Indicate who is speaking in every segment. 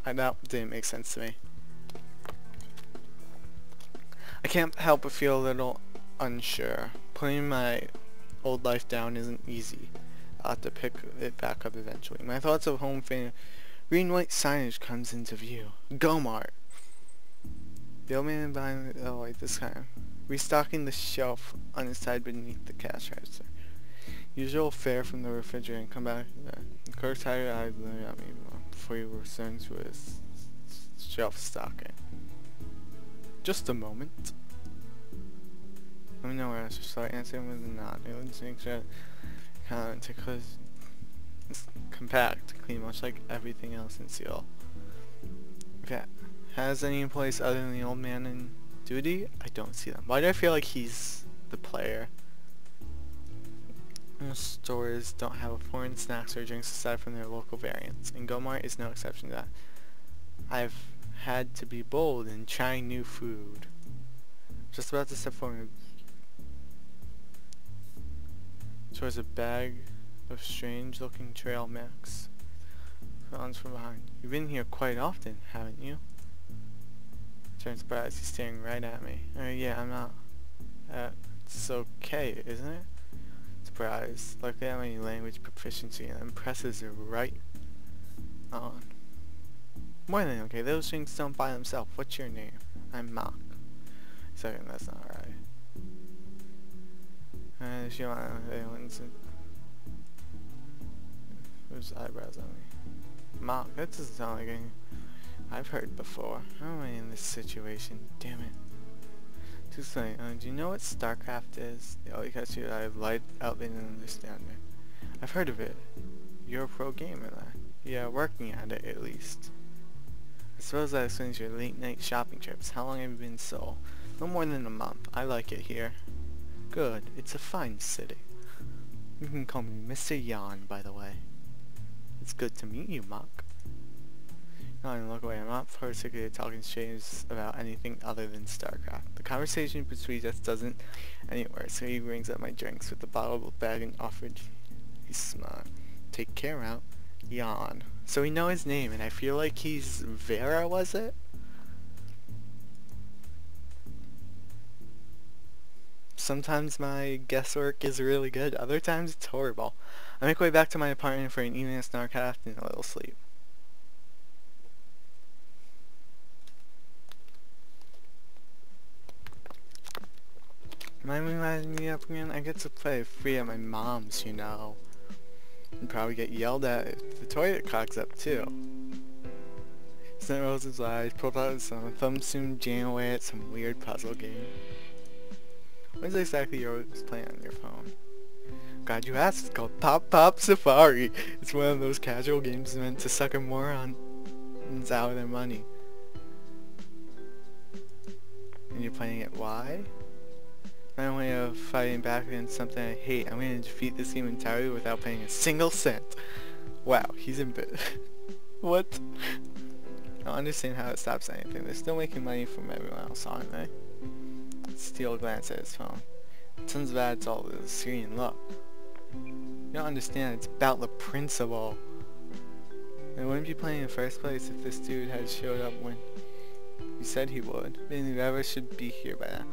Speaker 1: That didn't make sense to me. I can't help but feel a little unsure. Putting my old life down isn't easy. I'll have to pick it back up eventually. My thoughts of home fan green white signage comes into view. Go Mart! The old man buying like this kind of restocking the shelf on his side beneath the cash register. Usual fare from the refrigerator and come back. Kirk's tired eyes looking at me before he returns to his shelf stocking. Just a moment. Let me know where I should start answering with a nod. It would make sure comment because it's compact, clean, much like everything else in Seal. If it has any place other than the old man in duty, I don't see them. Why do I feel like he's the player? Most stores don't have foreign snacks or drinks aside from their local variants, and Gomart is no exception to that. I've had to be bold in trying new food. Just about to step forward towards a bag of strange looking trail mix. Frowns from behind. You've been here quite often, haven't you? Turns surprised, he's staring right at me. Yeah, I'm not. It's okay, isn't it? Surprised. Luckily I have any language proficiency and impresses are right on. More than okay, those things don't by themselves. What's your name? I'm Mach. Second, that's not right. She want anyone's whose eyebrows on me. Mach, that doesn't sound like anything I've heard before. How am I in this situation? Damn it. To say, do you know what StarCraft is? The only question I light out didn't understand it. I've heard of it. You're a pro gamer then. Yeah, working at it at least. I suppose that explains your late night shopping trips. How long have you been in Seoul? No more than a month. I like it here. Good. It's a fine city. You can call me Mr. Yan, by the way. It's good to meet you, Mach. No, look away. I'm not particularly talking strangers about anything other than StarCraft. The conversation between us doesn't anywhere, so he brings up my drinks with the bottle bag and offered. He's smart. Take care out. Yan. So we know his name, and I feel like he's Vera, was it? Sometimes my guesswork is really good, other times it's horrible. I make my way back to my apartment for an evening of StarCraft and a little sleep. Mind reminding me up again? I get to play free at my mom's, you know. And probably get yelled at if the toilet clogs up too. Sent Rose's eyes, pulled out some thumb soon jam away at some weird puzzle game. What is exactly you're playing on your phone? God, you asked. It's called Pop Pop Safari. It's one of those casual games meant to sucker morons out of their money. And you're playing it why? My way of fighting back against something I hate. I'm going to defeat this game entirely without paying a single cent. Wow, he's in bit. What? I don't understand how it stops anything. They're still making money from everyone else, aren't they? Steele glanced at his phone. Tons of ads all the Syrian look. You don't understand, it's about the principle. I wouldn't be playing in the first place if this dude had showed up when he said he would. Then whoever should be here by now.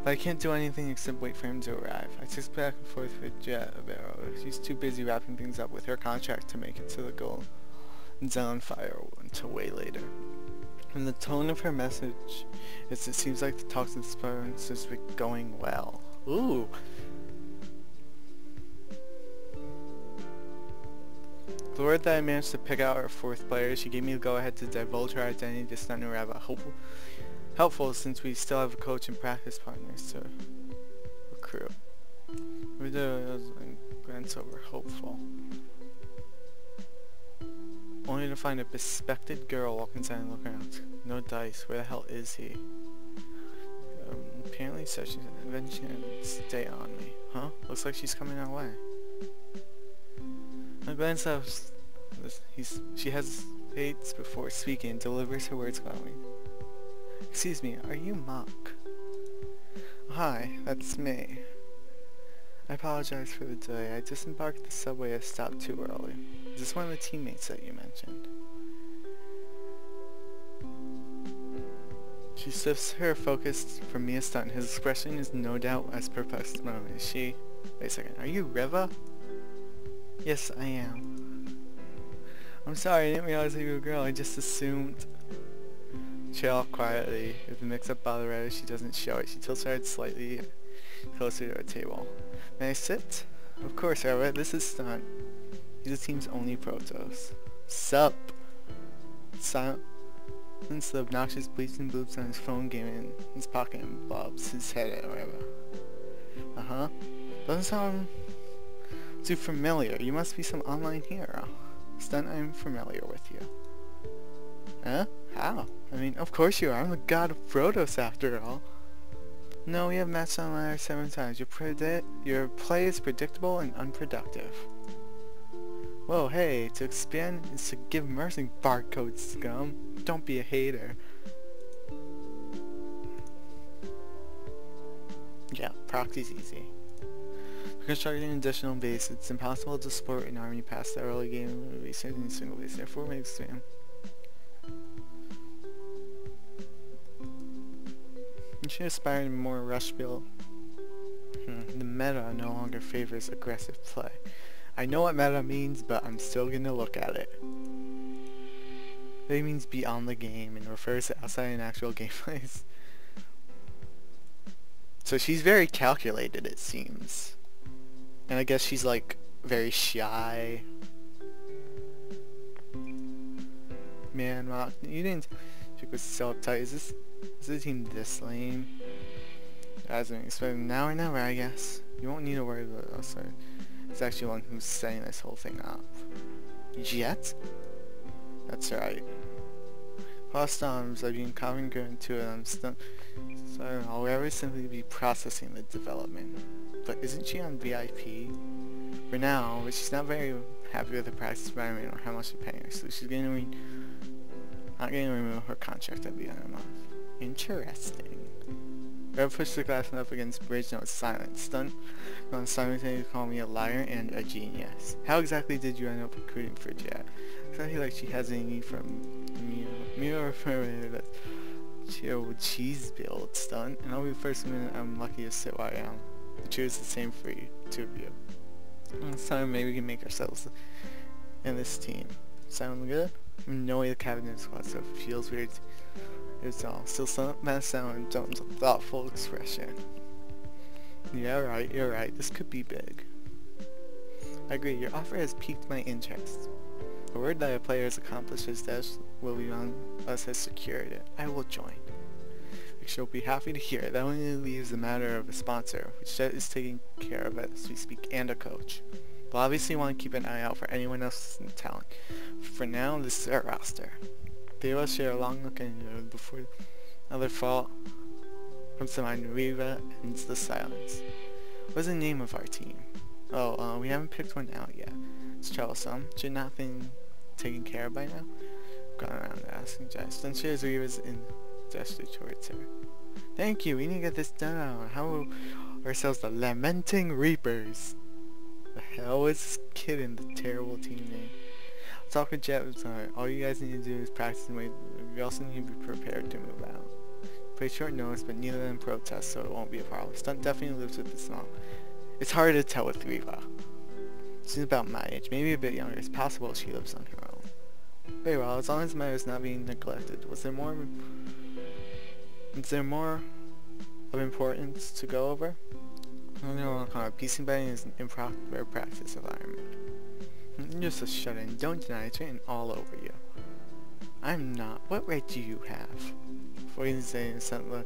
Speaker 1: But I can't do anything except wait for him to arrive. I took back and forth with Jet of Arrow. She's too busy wrapping things up with her contract to make it to the goal. Zone fire until way later. And the tone of her message is it seems like the talks with the parents has been going well. Ooh. The word that I managed to pick out our fourth player, she gave me the go-ahead to divulge her identity to Stunt Rabbit. Helpful since we still have a coach and practice partners to recruit. We do a glance over hopeful. Only to find a bespectacled girl walking inside and look around. No dice. Where the hell is he? Apparently such an invention stay on me. Huh? Looks like she's coming our way. I glance up. She hesitates before speaking and delivers her words calmly. Excuse me, are you Mach? Hi, that's me. I apologize for the delay. I disembarked at the subway. I stopped too early. Is this one of the teammates that you mentioned? She shifts her focus from me a stunt. His expression is no doubt as perplexed as mine. Is she? Wait a second. Are you Riva? Yes, I am. I'm sorry, I didn't realize you were a girl. I just assumed. Chill off quietly. If the mix-up bothers her, she doesn't show it. She tilts her head slightly closer to our table. May I sit? Of course, Riva. This is stunt. He's the team's only Protoss. Sup? Silence the obnoxious bleaching boobs on his phone game in his pocket and bobs his head at Riva. Uh-huh. Doesn't sound too familiar. You must be some online hero. Stunt, I'm familiar with you. Huh? How? I mean, of course you are. I'm the god of Protoss after all. No, we have matched online 7 times. Your play is predictable and unproductive. Whoa, hey, to expand is to give mercy, barcode scum. Don't be a hater. Yeah, proxy's easy. For constructing an additional base, it's impossible to support an army past the early game of a certain single base, therefore we expand. You should aspire to more rush build. The meta no longer favors aggressive play. I know what meta means, but I'm still gonna look at it. It means beyond the game and refers to outside an actual gameplays. So she's very calculated, it seems. And I guess she's like very shy. Man, Mach, you didn't. She was so uptight. Is the team this lame? As I'm expecting, now or never, I guess. You won't need to worry about us. It's actually one who's setting this whole thing up. Jet? That's right. Lost arms, I've been congruent to it. I'm still. So I don't know. I'll ever simply be processing the development. But isn't she on VIP? For now, but she's not very happy with the practice environment or how much they're paying her, so she's going to not going to remove her contract at the end of the month. Interesting. Rev pushed the glass up against Bridge and was silent. Stunned, going simultaneously call me a liar and a genius. How exactly did you end up recruiting for Jet? It's not like she has any need from me or for that chill cheese build. Stunned, and I'll be the first minute I'm lucky to sit where I am. The truth is the same for you, two of you. Next time maybe we can make ourselves in this team. Sound good? No way the cabinet squad, so it feels weird. It's all still some mess sound and Jones' thoughtful expression. Yeah, right, you're right. This could be big. I agree, your offer has piqued my interest. The word that a player has accomplished his dash will be on us has secured it. I will join. I shall be happy to hear it. That only leaves the matter of a sponsor, which Jet is taking care of as we speak, and a coach. We'll obviously want to keep an eye out for anyone else's talent. For now, this is our roster. They of us share a long look into it before another fault comes to mind. Riva ends the silence. What's the name of our team? Oh, we haven't picked one out yet. It's troublesome. Should not have been taken care of by now? Gone around asking Jess. Then she has Riva's in gesture towards her. Thank you, we need to get this done. How ourselves the Lamenting Reapers. The hell is this kid in the terrible team name? I'll talk with Jet. All you guys need to do is practice and wait. We also need to be prepared to move out. Pretty short notice, but neither of them protest, so it won't be a problem. Stunt definitely lives with the small. It's hard to tell with Riva. She's about my age, maybe a bit younger. It's possible she lives on her own. Very well, as long as Maya is not being neglected. Is there more of importance to go over? I don't know, piecing betting is an improper practice environment. You're just a shut-in. Don't deny it. It's written all over you. I'm not. What right do you have? Before you can say something,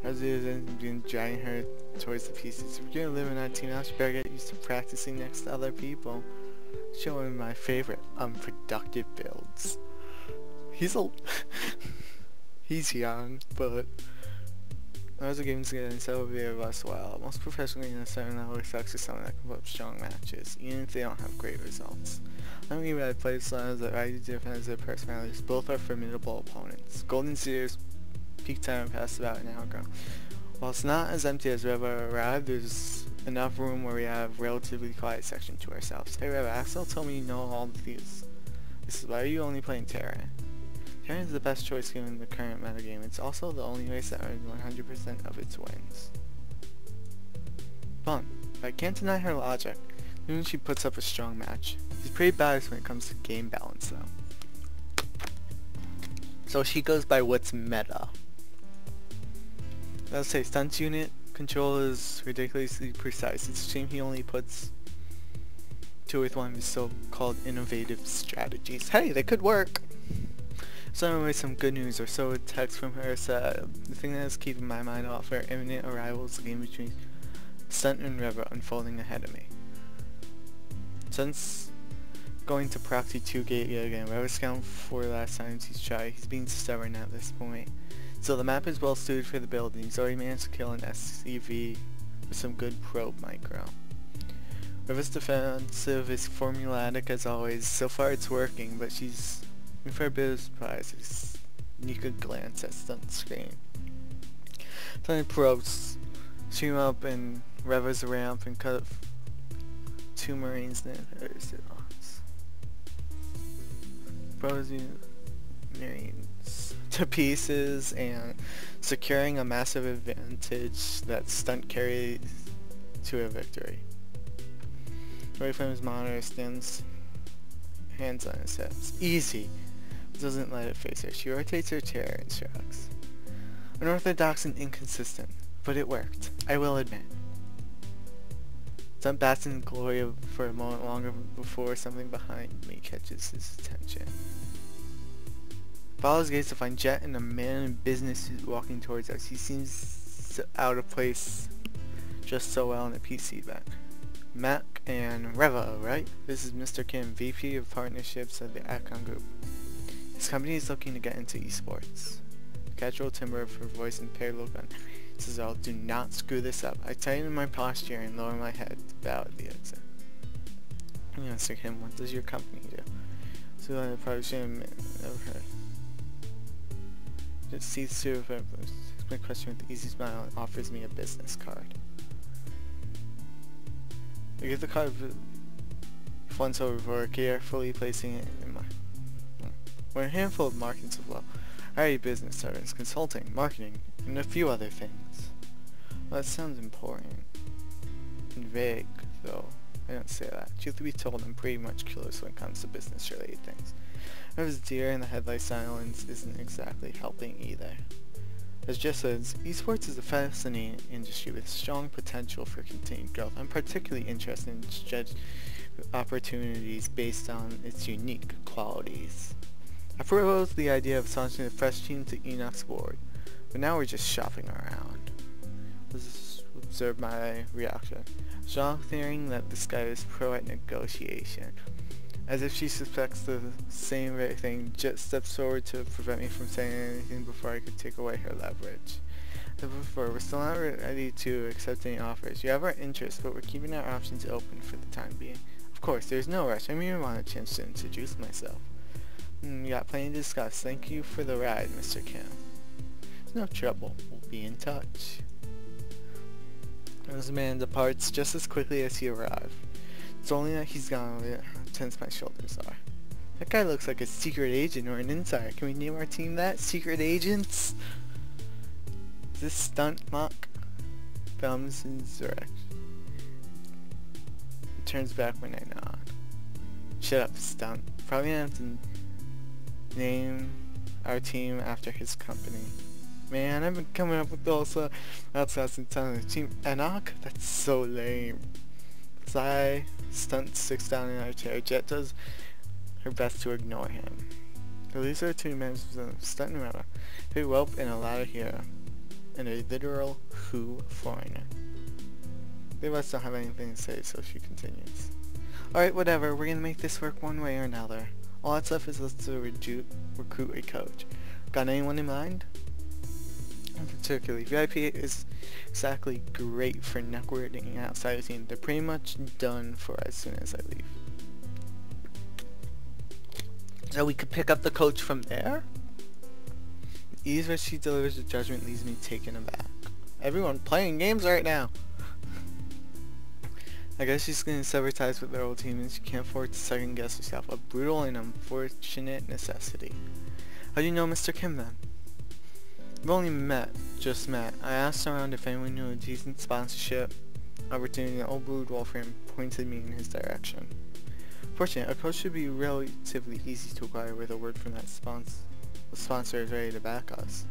Speaker 1: as it is being dragging her towards the pieces. If you're gonna live in our team house, you better get used to practicing next to other people. Showing my favorite unproductive builds. He's young, but those are games together, so will be of us well. Most professionally in a certain level sucks to someone that can put up strong matches, even if they don't have great results. I don't mean by play styles that I different as their personalities. Both are formidable opponents. Golden Sears peak time passed about an hour ago. While it's not as empty as Reva arrived, there's enough room where we have relatively quiet section to ourselves. Hey Reva, Axel told me you know all the thieves. This is why are you only playing Terra? Karen is the best choice given the current metagame. It's also the only race that earned 100% of its wins. Fun, but I can't deny her logic. Even she puts up a strong match. She's pretty balanced when it comes to game balance though. So she goes by what's meta. Let's say stunts unit control is ridiculously precise. It's a shame he only puts 2 with one of his so-called innovative strategies. Hey, they could work! So anyway, some good news, or so a text from her said. The thing that is keeping my mind off her imminent arrival is the game between Stunt and Reva unfolding ahead of me. Stunt's going to proxy 2 gate yet again. Reva's scouting for the last time he's tried. He's being stubborn at this point. So the map is well suited for the build, and he's already managed to kill an SCV with some good probe micro. Reva's defensive is formulatic as always. So far it's working, but she's in for a bit of surprise. A sneaky glance at Stunt's screen. Stunt probes stream up and Reva's ramp and cut 2 Marines and hers. Probes Marines to pieces and securing a massive advantage that Stunt carries to a victory. Right from his monitor stands hands on his hips. Easy. Doesn't let it face her. She rotates her chair and shrugs. Unorthodox and inconsistent, but it worked, I will admit. Stunt basks in glory for a moment longer before something behind me catches his attention. Follows gaze to find Jet and a man in business suit walking towards us. He seems out of place just so well in a PC back. Mach and Reva, right? This is Mr. Kim, VP of Partnerships at the Acon Group. His company is looking to get into eSports. Casual timbre of her voice and paired look on says, "Oh, do not screw this up." I tighten my posture and lower my head to bow at the exit. Mr. Kim, what does your company do? So I probably shouldn't have never heard. Just sees through it. My question with an easy smile and offers me a business card. I give the card once over for carefully placing it in my... We're a handful of markings of low. Alright, business service, consulting, marketing, and a few other things. Well, that sounds important. And vague, though. I don't say that. Truth to be told, I'm pretty much clueless when it comes to business-related things. Reva's deer in the headlight silence isn't exactly helping either. As Jess says, eSports is a fascinating industry with strong potential for continued growth. I'm particularly interested in judge opportunities based on its unique qualities. I proposed the idea of launching a fresh team to Enoch's board, but now we're just shopping around. Let's observe my reaction. Strong fearing that this guy is pro at negotiation. As if she suspects the same thing, Jet steps forward to prevent me from saying anything before I could take away her leverage. As before, we're still not ready to accept any offers. You have our interest, but we're keeping our options open for the time being. Of course, there's no rush. I merely want a chance to introduce myself. We got plenty to discuss. Thank you for the ride, Mr. Kim. There's no trouble. We'll be in touch. As the man departs just as quickly as he arrived. It's only that he's gone how tense my shoulders are. That guy looks like a secret agent or an insider. Can we name our team that? Secret Agents? Is this Stunt Mach? Thumbs in his direction. He turns back when I nod. Shut up, Stunt. Probably gonna have to name our team after his company. Man, I've been coming up with those outside telling the team Enoch? That's so lame. Sigh, Stunt sits down in our chair. Jet does her best to ignore him. So these are 2 members of Stunt and Reva. Big whelp and a ladder hero. And a literal who foreigner. They must not have anything to say, so she continues. Alright, whatever, we're gonna make this work one way or another. All that's left is let's recruit a coach. Got anyone in mind? Particularly, VIP is exactly great for networking outside the team. They're pretty much done for as soon as I leave. So we could pick up the coach from there? The ease where she delivers the judgment leaves me taken aback. Everyone playing games right now! I guess she's gonna sever ties with their old team and she can't afford to second guess herself. A brutal and unfortunate necessity. How do you know Mr. Kim then? We've only just met. I asked around if anyone knew a decent sponsorship opportunity, and old Blue Wolfram pointed me in his direction. Fortunately, a coach should be relatively easy to acquire with a word from that sponsor is ready to back us.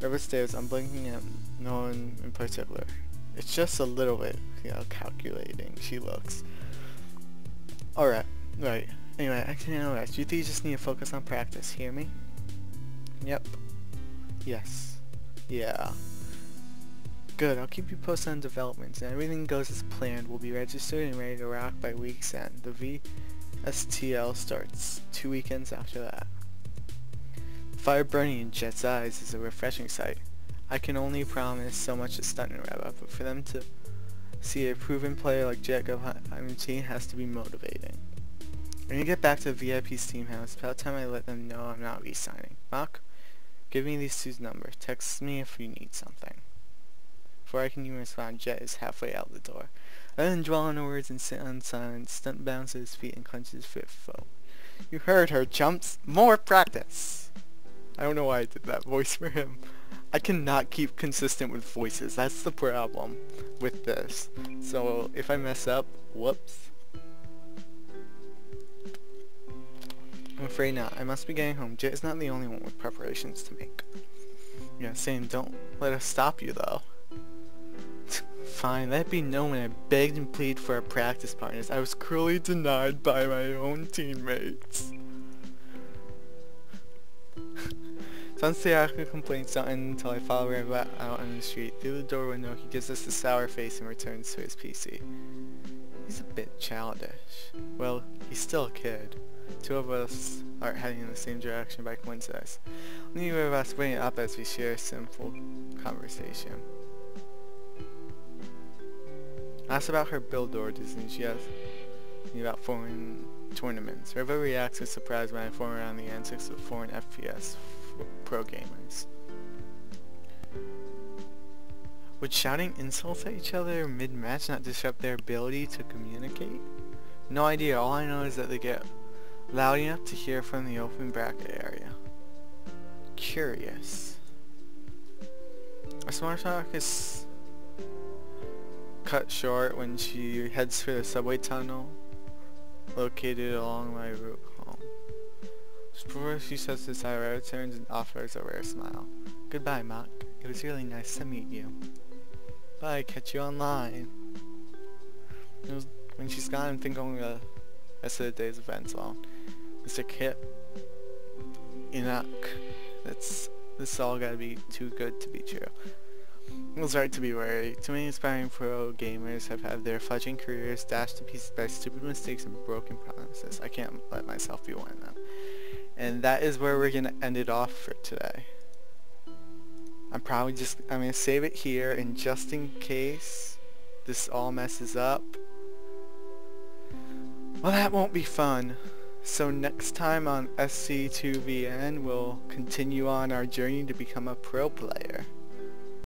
Speaker 1: Over stairs, I'm blinking at no one in particular. It's just a little bit, calculating, she looks. Alright, right. Anyway, I can handle that. You think you just need to focus on practice, hear me? Yep. Yes. Yeah. Good, I'll keep you posted on developments, and everything goes as planned. We'll be registered and ready to rock by week's end. The VSTL starts 2 weekends after that. The fire burning in Jet's eyes is a refreshing sight. I can only promise so much to stunt and rev up, but for them to see a proven player like Jet go IMT has to be motivating. When you get back to the VIP Steam House, it's about time I let them know I'm not re-signing. Mach, give me these two's number. Text me if you need something. Before I can even respond, Jet is halfway out the door. Rather than dwell on the words and sit on silence, Stunt bounces his feet and clenches his fifth foot. You heard her, chumps. More practice. I don't know why I did that voice for him. I cannot keep consistent with voices. That's the problem with this. So if I mess up, whoops. I'm afraid not. I must be getting home. Jet is not the only one with preparations to make. Yeah, same. Don't let us stop you, though. Fine, let it be known when I begged and pleaded for our practice partners, I was cruelly denied by my own teammates. Unstereotic complaints don't end until I follow Red out on the street. Through the door window, he gives us a sour face and returns to his PC. He's a bit childish. Well, he's still a kid. Two of us are heading in the same direction by coincidence. Neither of us bring it up as we share a simple conversation. I asked about her build orders, and she asked me about foreign tournaments. Riva reacts with surprise when I inform her on the antics of foreign FPS pro gamers. Would shouting insults at each other mid-match not disrupt their ability to communicate? No idea. All I know is that they get loud enough to hear from the open bracket area. Curious. Our small talk is cut short when she heads for the subway tunnel located along my route home. Just before she says this, I returns and offers a rare smile. Goodbye, Mach. It was really nice to meet you. Bye, catch you online. When she's gone, I'm thinking the rest of the day's events alone. Mr. Kip, Enoch, this all gotta be too good to be true. It was right to be wary. Too many aspiring pro gamers have had their fledgling careers dashed to pieces by stupid mistakes and broken promises. I can't let myself be one of them. And that is where we're gonna end it off for today. I'm gonna save it here, and just in case this all messes up, well, that won't be fun. So next time on SC2VN, we'll continue on our journey to become a pro player.